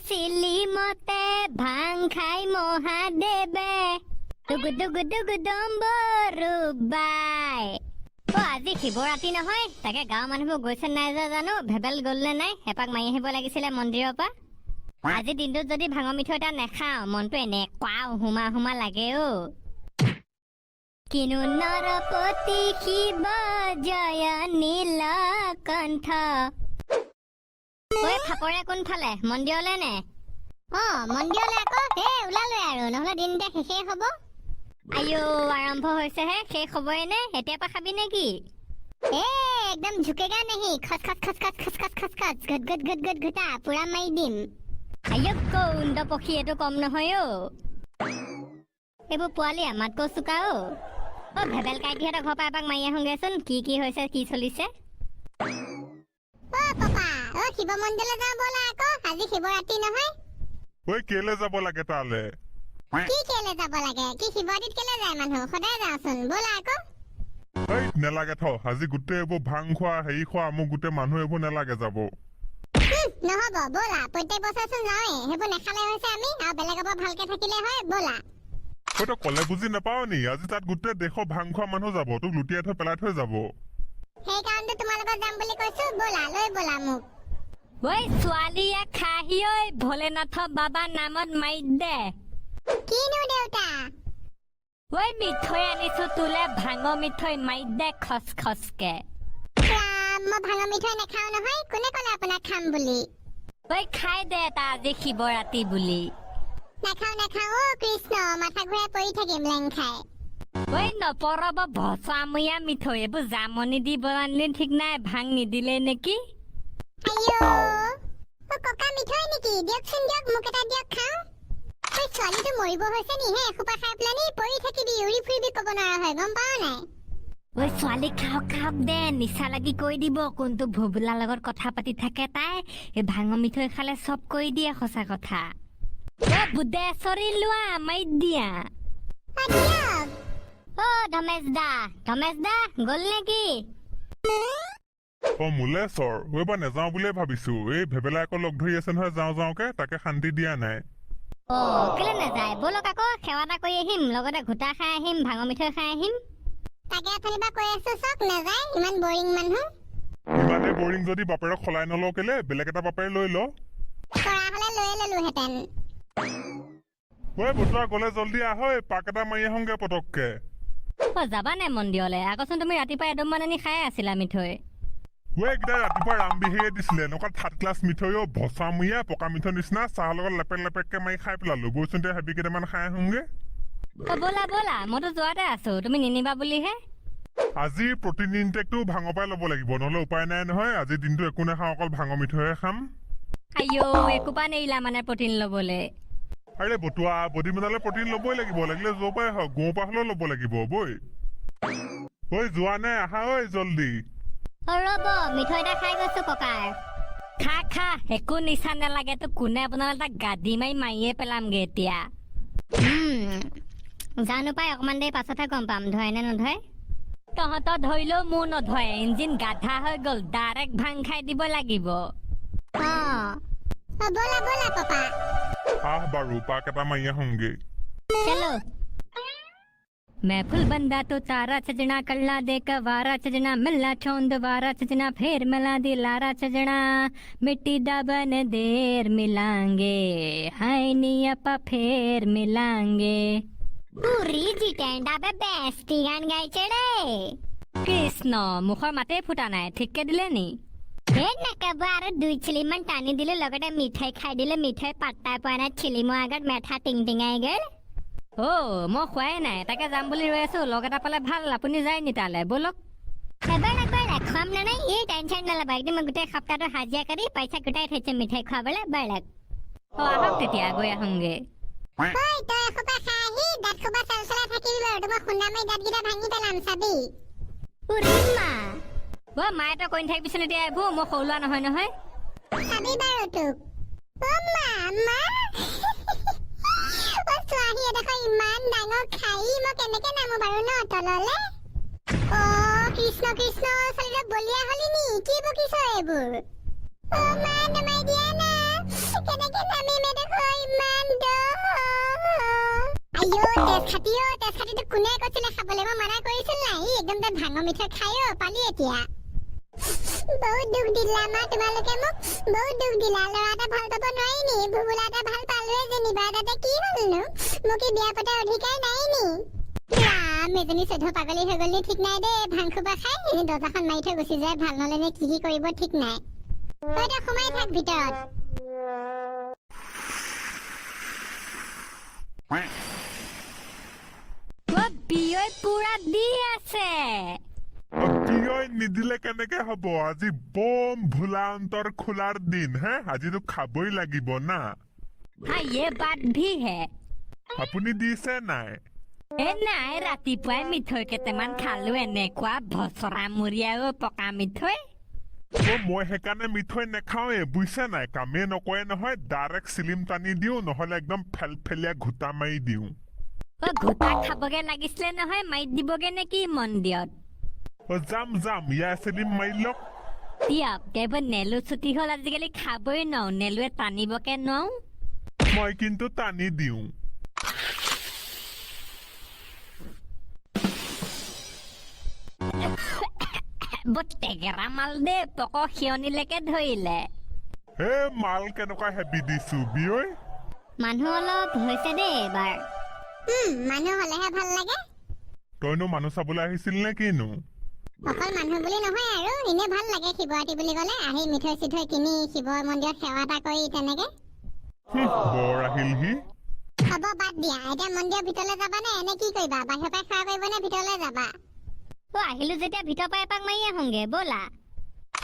চিলিমতে ভাং খাই মহাদেৱে দুগু দুগু দুগু দম্বৰুবাই। আজি শিৱৰাত্ৰি নহয়, তাকে গাঁৱৰ মানুহবোৰ গৈছে নাই জানো, ভেবেল গ'ল নে নাই এপাক মাৰি আহিব লাগিছিলে মন্দিৰৰ পৰা। আজি দিনটোত যদি ভাঙৰ মিঠৈ এটা নেখাওঁ মনটো এনেকুৱা হুমা হুমা লাগে অ। কিনো নৰপতি শিৱ জয় নীলকণ্ঠ। ঐ ফাপৰে কোনফালে, মন্দিৰলে নে? মন্দিৰলে আকৌ। ওলালে আৰু, নহলে দিনটা শেষেই হব। আইও আৰম্ভ হৈছেহে, শেষ হবই নে? এতিয়াৰ পৰা খাবি নেকি? একদম ঝুকেগা নেহি, খচ খচ খচ খচ খচ খচ খচ খচ ঘট ঘট ঘট ঘট ঘটা পুৰা মাৰি দিম। আইও কৌন্দ পক্ষী, এইটো কম নহয় অ। এইবোৰ পোৱালি আমাতকৈ চোকা অ। ভেবেল কাইটিহঁতৰ ঘৰৰ পৰা এপাক মাৰি আহোগেচোন, কি হৈছে কি চলিছে। শিৱ মন্দিৰলৈ যাওঁ ব'লা আকৌ, আজি শিৱৰাত্ৰি নহয়। কেলে যাব লাগে তালে? কি কেলে যাব লাগে? কি শিৱৰাত্ৰিত কেলে যায় মানুহ? সদায় যাওঁচোন, ব'লা আকৌ। নেলাগে থ, আজি গোটেই এইবোৰ ভাং খোৱা হেৰি খোৱা মোক গোটেই মানুহ এইবোৰ নেলাগে যাব। নহব ব'লা, প্ৰত্যেক বছৰচোন যাওঁৱে, সেইবোৰ নেখালে হৈছে আমি, আৰু বেলেগৰ পৰা ভালকে থাকিলে হয়, ব'লা। তই কলে বুজি নাপাও নি? আজি তাত গোটেই দেশৰ ভাং খোৱা মানুহ যাব, তোক লুটিয়াই থৈ পেলাই থৈ যাব। সেইকাৰণে তোমাৰ লগত যাম বুলি কৈছো, ব'লা লৈ ব'লা মোক। ছোৱালীয়ে খাহি ঐ ভোলেনাথ বাবা নামত মাৰি দে। কিনো দেউতা? মিঠৈ আনিছো তোলে, ভাঙৰ মিঠৈ মাৰি দে খচ খচকে। মই ভাঙৰ মিঠৈ নাখাও নহয়, কোনে ক'লে আপোনাক খাম বুলি? খাই দে এটা, আজি শিৱৰাত্ৰি বুলি। নাখাও অ কৃষ্ণ, মাথা ঘূৰাই পৰি থাকিম লেং খাই। নপৰব ভচামূৰীয়া মিঠৈ, এইবোৰ জামনি দি বনালি ঠিক নাই, ভাং নিদিলে নেকি? ককা মিঠৈ নেকি? দিয়কচোন দিয়ক, মোক এটা দিয়ক খাওঁ। ছোৱালীটো মৰিব হৈছে নিহে, এসোপা খাই পেলাই নি পৰি থাকিবি, উৰি ফুৰিবি, ক'ব নোৱাৰা হয়, গম পাৱ নাই? ছোৱালী খাওক দে, নিচা লাগি কৈ দিব কোনটো ভোবলাৰ লগত কথা পাতি থাকে তাই। এই ভাঙৰ মিঠৈ খালে চব কৈ দিয়ে সঁচা কথা। বুদ্ধেশ্বৰী লোৱা মাৰি দিয়া। ধমেশ দা গ'ল নেকি? মুলেশ্বৰ, এইবাৰ নেযাও বুলিয়ে ভাবিছো। এই ভেবেলা আকৌ লগ ধৰি আছে নহয়, যাওঁকে, তাকে শান্তি দিয়া নাই। কেলে নাযায়? ব'লক আকৌ, সেৱা এটা কৰি আহিম, লগতে ঘোটা খাই আহিম, ভাঙৰ মিঠৈ খাই আহিম। তাকে অথনিবা কৈ আছো চক নাযায়, ইমান বৰিং মানুহ। ইমানে বৰিং যদি বাপেৰক সলাই নলও কেলে, বেলেগ এটা বাপেৰ লৈ ল। কৰা হলে লৈয়ে ললোহেঁতেন। বতুৱা গলে জল্দি আহ, পাক এটা মাৰি আহোগে পটককে। যাবা নে মন্দিৰলে? আগচোন তুমি ৰাতিপুৱা এদম মান আনি খাই আছিলা মিঠৈ। এইকেইটা ৰাতিপুৱা ৰামবিহিয়ে দিছিলে, এনেকুৱা থাৰ্ড ক্লাছ মিঠৈ ভচামূৰীয়া পকা মিঠৈ নিচিনা, চাহৰ লগত লেপেককে মাৰি খাই পেলালো। বৈচোন হেভি কেইটামান খাই আহোগে। ব'লা, মইতো যোৱাতে আছো, তুমি নিনিবা বুলিহে। আজি প্ৰটিন ইনটেকটো ভাঙৰ পৰাই ল'ব লাগিব, নহলে উপায় নাই নহয়। আজিৰ দিনটো একো নাখাওঁ, অকল ভাঙৰ মিঠৈহে খাম। একোপা নেৰিলা মানে প্ৰটিন ল'বলে? আৰে বতুৱা, বডি বনালে প্ৰটিন ল'বই লাগিব, লাগিলে য'ৰ পৰাই হওক, গৰুৰ পৰা হলেও ল'ব লাগিব। যোৱা নাই, আহা জল্দি। ৰ'ব, মিঠৈ এটা খাই গৈছো ককাৰ। খা, একো নিচা নালাগে। তো কোনে বনালে তাক গাদি মাৰিয়ে পেলামগে এতিয়া। জানো পাই, অকমান দেৰি পাছতহে গম পাম ধৰে নে নধৰে। তহঁতৰ ধৰিলেও মোৰ নধৰে, ইঞ্জিন গাধা হৈ গ'ল, ডাইৰেক্ট ভাং খাই দিব লাগিব। ব'লা পাপা। বাৰু পাক এটা মাৰি আহোগে। চলো। मैं फुल बंदा तो तारा सजना, कल्ला दे कवारा सजना, मिला छोंद वारा सजना, फिर मिला दी लारा सजना, मिट्टी दा बन देर मिलांगे, हाय नी अपा फिर मिलांगे। पूरी जिटेंडा पे बेस्टी गान गाई चढ़े। কৃষ্ণ, মুখৰ মাতে ফুটা নাই, ঠিককে দিলে নি? নাকাবাৰ 2 চিলিমান টানি দিলে, লগতে মিঠাই খাই দিলে। মিঠাই পাত্তাই পোৱা নাই, চিলিমৰ আগত মেঠা টিংটিঙাই গ'ল। মই খোৱাই নাই, তাকে যাম বুলি ৰৈ আছো। লগ এটা পালে ভাল, আপুনি যায় নি তালে? ব'লক। খুৱাম নে নাই, এই টেনশ্যন নল'বা। একদম মই গোটেই সপ্তাহটো হাজিৰা কৰি পইচা গোটাই থৈছো মিঠাই খুৱাবলৈ। ব'লক। আহক তেতিয়া, গৈ আহোংগে। মায়ে তই কৈ নাথাকিবিচোন এতিয়া, এইবোৰ মই সৰু লোৱা নহয় নহয়। ইমান ডাঙৰ খাই মই কেনেকে নামো বাৰু ন তললে? কৃষ্ণ ছোৱালীটা বলিয়া হলি নি? কি বকিছ এইবোৰ? মা নমাই দিয়া না, কেনেকে নামিম ইয়ো তেজ খাতিটো কোনে কৈছিলে খাবলৈ মই মানা কৰিছিল নাই ই একদম তাত ভাঙৰ মিঠৈ খায় পালি এতিয়া বহুত দুখ দিলা মা তোমালোকে মোক বহুত দুখ দিলা ল'ৰা এটা ভাল পাব নোৱাৰি নি ভুবুলা এটা ভাল পালোৱে যেনিবা তাতে কি হ'লনো মোক কি বিয়া পতাৰ অধিকাৰ নাই নি ৰাম এজনী চৈধ্য পাগলী হৈ গ'ল ঠিক নাই দেই ভাং খোপা খাই এনে দৰ্জাখন মাৰি থৈ গুচি যায় ভাল নহ'লে কি কি কৰিব ঠিক নাই তই এতিয়া সোমাই থাক ভিতৰত বিয়ৈ পুৰা দি আছে বিয়ৈ নিদিলে কেনেকে হ'ব আজি বম ভোলা অন্তৰ খোলাৰ দিন হে আজিতো খাবই লাগিব না হা ये बात भी है আপুনি দিছে নাই নাই ৰাতিপুৱাই মিঠৈ কেইটামান খালো এনেকুৱা ভচৰা মূৰীয়া পকা মিঠৈ মই সেইকাৰণে মিঠৈ নেখাওৱে বুজিছে নাই কামেই নকৰে নহয় ডাইৰেক্ট চিলিম টানি দিওঁ নহ'লে একদম ফেলফেলীয়া ঘোটা মাৰি দিওঁ ঘোটা খাবগে লাগিছিলে নহয় মাৰি দিবগে নেকি মন্দিৰত যাম ইয়াৰ চিলিম মাৰি লওক দিয়ক কেৱল নেলু ছুটি হ'ল আজিকালি খাবই নোৱাৰো নেলুৱে টানিবকে নোৱাৰো মই কিন্তু টানি দিওঁ বৰ টেকেৰা মাল দে পক সিয়নিলৈকে ধৰিলে হে মাল কেনেকুৱা হেভি দিছো বিয়ৈ মানুহ অলপ হৈছে দেই এইবাৰ মানুহ হ'লেহে ভাল লাগে তইনো মানুহ চাবলৈ আহিছিল নে কিনো অকল মানুহ বুলি নহয় আৰু এনে ভাল লাগে শিৱৰাত্ৰি বুলি ক'লে আহি মিঠৈ চিঠৈ কিনি শিৱ মন্দিৰত সেৱা এটা কৰি তেনেকে বৰ আহিলহি হ'ব বাদ দিয়া এতিয়া মন্দিৰৰ ভিতৰলৈ যাবা নে এনে কি কৰিবা বাহিৰৰ পৰা সেৱা কৰিব নে ভিতৰলৈ যাবা আহিলো যেতিয়া ভিতৰ পৰা এপাক মাৰি আহোঁগে ব'লা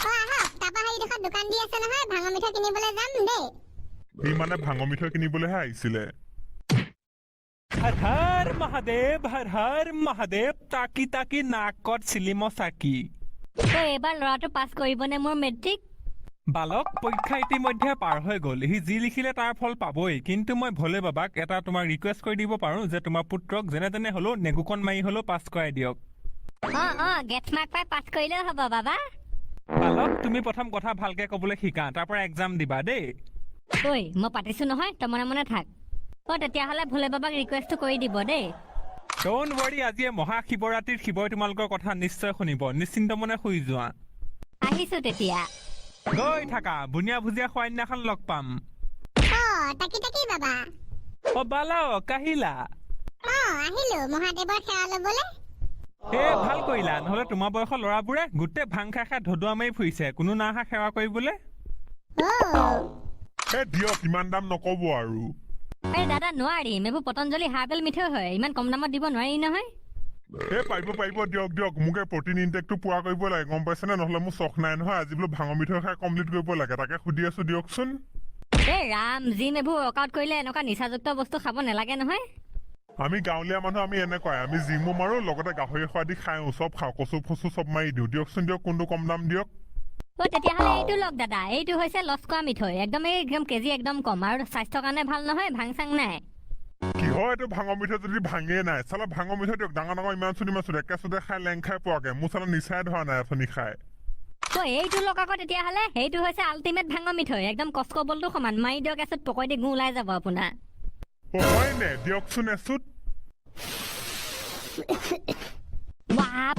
আহক তাৰপৰা হেৰিডোখৰত দোকান দি আছে নহয় ভাঙৰ মিঠৈ কিনিবলৈ যাম দেই সি মানে ভাঙৰ মিঠৈ কিনিবলৈহে আহিছিলে हर हर महादेव ताकी ताकी नाकत चिलिम चाकी এইবাৰ ল'ৰাটো পাছ কৰিবনে মোৰ মেট্ৰিক বালক পৰীক্ষা ইতিমধ্যে পাৰ হৈ গ'ল সি যি লিখিলে তাৰ ফল পাবই কিন্তু মই ভোলে বাবাক এটা তোমাক ৰিকুৱেষ্ট কৰি দিব পাৰোঁ যে তোমাৰ পুত্ৰক যেনে তেনে হ'লেও নেগুকণ মাৰি হ'লেও পাছ কৰাই দিয়ক গেছ মাৰ্ক পাই পাছ কৰিলেও হ'ব বাবা বালক তুমি প্ৰথম কথা ভালকে ক'বলৈ শিকা তাৰ পৰা এক্সাম দিবা দেই ঐ মই পাতিছো নহয় তই মনে মনে থাক তেতিয়াহ'লে ভোলে বাবাক ৰিকুৱেষ্টটো কৰি দিব দেই ড'ন্ট ৱৰি আজিয়ে মহাশিৱৰাত্ৰিৰ শিৱই তোমালোকৰ কথা নিশ্চয় শুনিব নিশ্চিন্ত মনে শুই যোৱা আহিছো তেতিয়া গৈ থাকা বুনিয়া ভুজিয়া খোৱাৰ দিনাখন লগ পাম তাকি বাবা বালক আহিলা আহিলো মহাদেৱৰ সেৱা ল'বলৈ ভাল কৰিলা নহ'লে তোমাৰ বয়সৰ ল'ৰাবোৰে গোটেই ভাং খাই খাই ধদুৱা মাৰি ফুৰিছে কোনো নাহা সেৱা কৰিবলৈ দিয়ক ইমান দাম নক'ব আৰু দাদা নোৱাৰিম এইবোৰ পতঞ্জলি হাৰ্বেল মিঠৈ হয় ইমান কম দামত দিব নোৱাৰি নহয় পাৰিব দিয়ক মোকে প্ৰটিন ইনটেকটো পোৱা কৰিব লাগে গম পাইছেনে নহ'লে মোৰ চখ নাই নহয় আজি বোলো ভাঙৰ মিঠৈ খাই কমপ্লিট কৰিব লাগে তাকে সুধি আছো দিয়কচোন ৰাম জিম এইবোৰ ৱৰ্কআউট কৰিলে এনেকুৱা নিচাযুক্ত বস্তু খাব নালাগে নহয় আমি গাঁৱলীয়া মানুহ আমি এনেকুৱাই আমি জিমো মাৰো লগতে গাহৰি খোৱা দি খাওঁ চব খাওঁ কচু ফচু চব মাৰি দিওঁ দিয়কচোন দিয়ক কোনটো কম দাম দিয়ক তেতিয়াহ'লে এইটো লওক দাদা এইটো হৈছে লস্কৰা মিঠৈ একদম কেজি একদম কম আৰু স্বাস্থ্যৰ কাৰণে ভাল নহয় ভাং চাং নাই কি হয় এইটো ভাঙৰ মিঠৈ যদি ভাঙেই নাই চালা ভাঙৰ মিঠৈ দিয়ক ডাঙৰ ইমান চুটি একে চুটে খাই লেং খাই পোৱাকে মোৰ চালা নিচাই ধৰা নাই অথনি খাই এইটো লওক আকৌ তেতিয়াহ'লে সেইটো হৈছে আল্টিমেট ভাঙৰ মিঠৈ একদম কষ্ট বলটো সমান মাৰি দিয়ক এচুট পকৰি দি গু ওলাই যাব আপোনাৰ হয় নে দিয়কচোন এচুট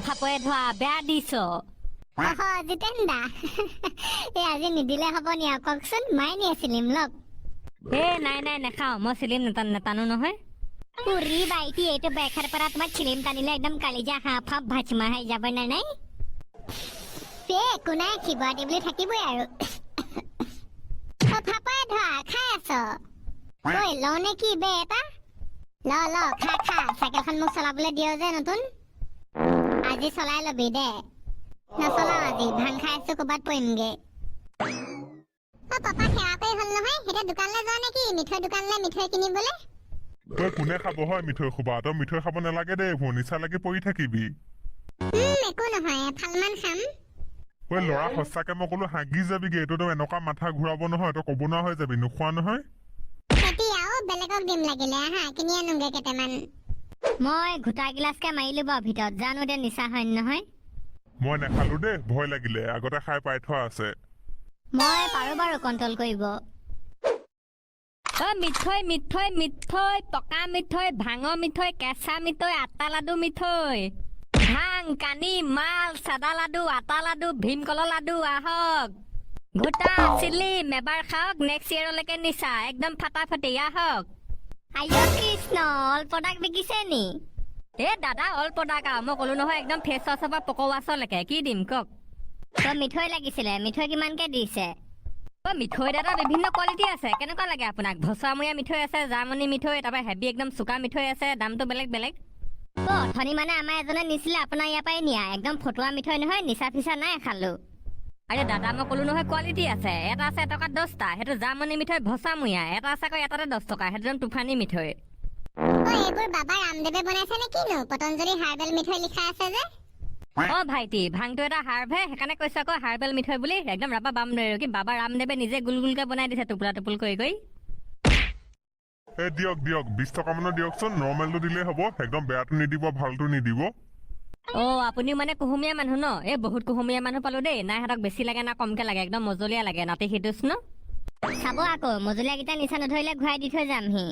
ফাপৰে ধৰা বেয়া দিছ জিতেন দা আজি নিদিলে হ'ব নি কওকচোন মাই নি চিলিম লওক নাই নাখাওঁ মই চিলিম নেটানো নহয় পুৰি বাইটি এইটো বেখাৰ পৰা তোমাৰ চিলিম টানিলে একদম কালিজা হাঁহ ফাপ ভাচমা হৈ যাব নে নাই একো নাই শিৱৰাত্ৰি বুলি থাকিবই আৰু ফাপৰে ধৰা খাই আছ লওঁ নে কি বে এটা ল খা চাইকেলখন মোক চলাবলৈ দিয় যে নতুন আজি চলাই লবি দে নচলাও আজি ভাং খাই আছো ক'ৰবাত পৰিমগে পাপা সেৱা কৰি হ'ল নহয় এতিয়া দোকানলৈ যোৱা নেকি মিঠৈ দোকানলৈ মিঠৈ কিনিবলৈ তই কোনে খাব হয় মিঠৈ খোবা তই মিঠৈ খাব নালাগে দেই এইবোৰ নিচা লাগি পৰি থাকিবি একো নহয় এফালমান খাম ল'ৰা সঁচাকে মই ক'লো হাগি যাবিগে এইটোতো এনেকুৱা মাথা ঘূৰাব নহয় তই ক'ব নোৱাৰা হৈ যাবি নোখোৱা নহয় এতিয়াও বেলেগক দিম লাগিলে আহা কিনি আনোগে কেইটামান মই ঘোটা গিলাচকে মাৰিলো বাৰু ভিতৰত জানো এতিয়া নিচা হয় নহয় মই নেখালো দেই ভয় লাগিলে আগতে খাই পাই থোৱা আছে মই পাৰো বাৰু কণ্ট্ৰল কৰিব মিঠৈ মিঠৈ মিঠৈ পকা মিঠৈ ভাঙৰ মিঠৈ কেঁচা মিঠৈ আটা লাডু মিঠৈ ভাং কানি মাল চাদা লাডু আটা লাডু ভীমকলৰ লাডু আহক গোটা চিলিম এবাৰ খাওক নেক্সট ইয়েৰলৈকে নিচা একদম ফাটাফাটি আহক আইও কৃষ্ণ অল প্ৰডাক্ট বিকিছে নি দাদা অল প্ৰডাক্ট মই ক'লো নহয় একদম ফেচ ৱাছৰ পৰা পক ৱাছলৈকে কি দিম কওক মিঠৈ লাগিছিলে মিঠৈ কিমানকে দিছে মিঠৈ দাদা বিভিন্ন কোৱালিটি আছে কেনেকুৱা লাগে আপোনাক ভচুৱামূৰীয়া মিঠৈ আছে জাৰ্মানী মিঠৈ তাৰপৰা হেভি একদম চুকা মিঠৈ আছে দামটো বেলেগ বেলেগ অথনি মানে আমাৰ এজনে নিছিলে আপোনাৰ ইয়াৰ পৰাই নিয়া একদম ফটুৱা মিঠৈ নহয় নিচা ফিচা নাই খালো আৰে দাদা মই ক'লো নহয় কোৱালিটি আছে এটা আছে এটকাত 10টা সেইটো জাৰ্মানী মিঠৈ ভচুৱামূৰীয়া এটা আছে আকৌ এটাতে 10 টকা সেইটো একদম তুফানী মিঠৈ এইবোৰ বাবা ৰামদেৱে বনাইছে নে কিনো পতঞ্জলি হাৰ্বেল মিঠৈ লিখা আছে যে ভাইটি ভাংটো এটা হাৰ্বহে সেইকাৰণে কৈছো আকৌ হাৰ্বেল মিঠৈ বুলি একদম ৰাবা বাম ধৰে কি বাবা ৰামদেৱে নিজে গুল গুলকে বনাই দিছে টুপুলা টুপুল কৰি দিয়ক 20 টকা মানৰ দিয়কচোন নৰ্মেলটো দিলেই হ'ব একদম বেয়াটো নিদিব ভালটো নিদিব আপুনিও মানে কুহুমীয়া মানুহ ন বহুত কুহুমীয়া মানুহ পালো দেই নাই সিহঁতক বেছি লাগে না কমকে লাগে একদম মজলীয়া লাগে নাতি সিটোচ ন চাব আকৌ মজলীয়াকেইটা নিচা নধৰিলে ঘূৰাই দি থৈ যামহি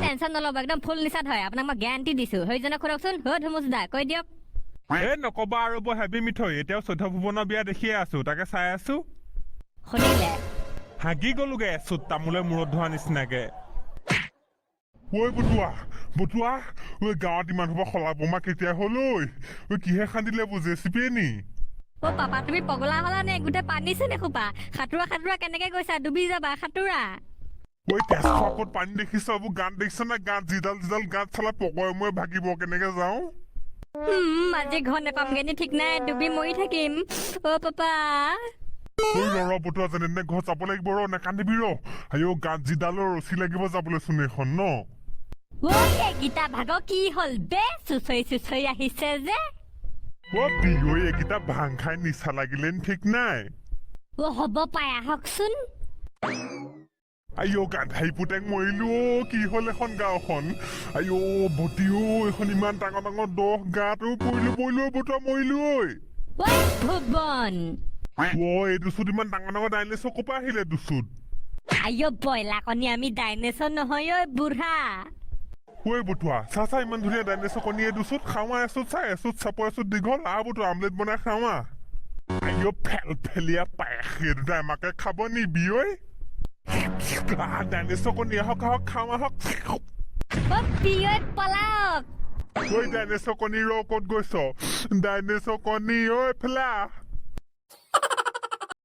টেনচন নল'ব একদম ফুল নিচাত হয় আপোনাক মই গেৰাণ্টি দিছো সেইজনক সোধকচোন ধুমুচদা কৈ দিয়ক নকবা আৰু বৰ হেভি মিঠৈ এতিয়াও চৈধ্য ভুৱনৰ বিয়া দেখিয়ে আছো তাকে চাই আছো শুনিলে হাগি গলোগে চুত তামোলে মূৰত ধোৱা নিচিনাকে বটুৱা গাঁৱত ইমান সোপা খলা বোমা কেতিয়া হ'ল ঐ কিহে খান্দিলে বুজে চিপিয়ে নি পাপা তুমি পগলা হলা নে গোটেই পানীছে নে খোপা সাঁতোৰা কেনেকে গৈছা ডুবি যাবা সাঁতোৰা তেজপাত পানী দেখিছ এইবোৰ গান দেখিছ না গান যিডাল গান চালা পকৰে মই ভাগিব কেনেকে যাওঁ আজি ঘৰ নেপামগে নি ঠিক নাই ডুবি মৰি থাকিম পাপা বটুৱা যেনে তেনে ঘৰত যাব লাগিব নেকান্দিবি আইঅ গান যিডালৰ ৰছী লাগিব যাবলৈ চোন এইখন ন এইকেইটা ভাগ কি হ'ল বে চুচৰি আহিছে যে এইকেইটা ভাং খাই নিচা লাগিলে ঠিক নাই হ'ব পাই আহকচোন আইঅ গাধাই পুতেক মৰিলো কি হ'ল এখন গাঁওখন আইঅ ভতিও এইখন ইমান ডাঙৰ ডাঙৰ দহ গাটো পৰিলো বটুৱা মৰিলো ভুৱন এইটো চুত ইমান ডাঙৰ ডাঙৰ ডাইনেছৰ ক'ৰ পৰা আহিলে দুচুত আইঅ বইলা কণী আমি ডাইনেছৰ নহয় বুঢ়া বটুৱা চা ইমান ধুনীয়া ডাইনেছৰ কণী দুচুত খাৱা এচুত চাই এচুত চাপৰ এচুত দীঘল বটুৱা আমলেট বনাই খাৱা আইঅ ফেলিয়া পায়স এই দুটা আমাকে খাব নিবি ডাইনেছৰ কণী আহক খাওঁ আহক পলাওক ডাইনেছৰ কণী ক'ত গৈছ ডাইনেছৰ কণী ফেলা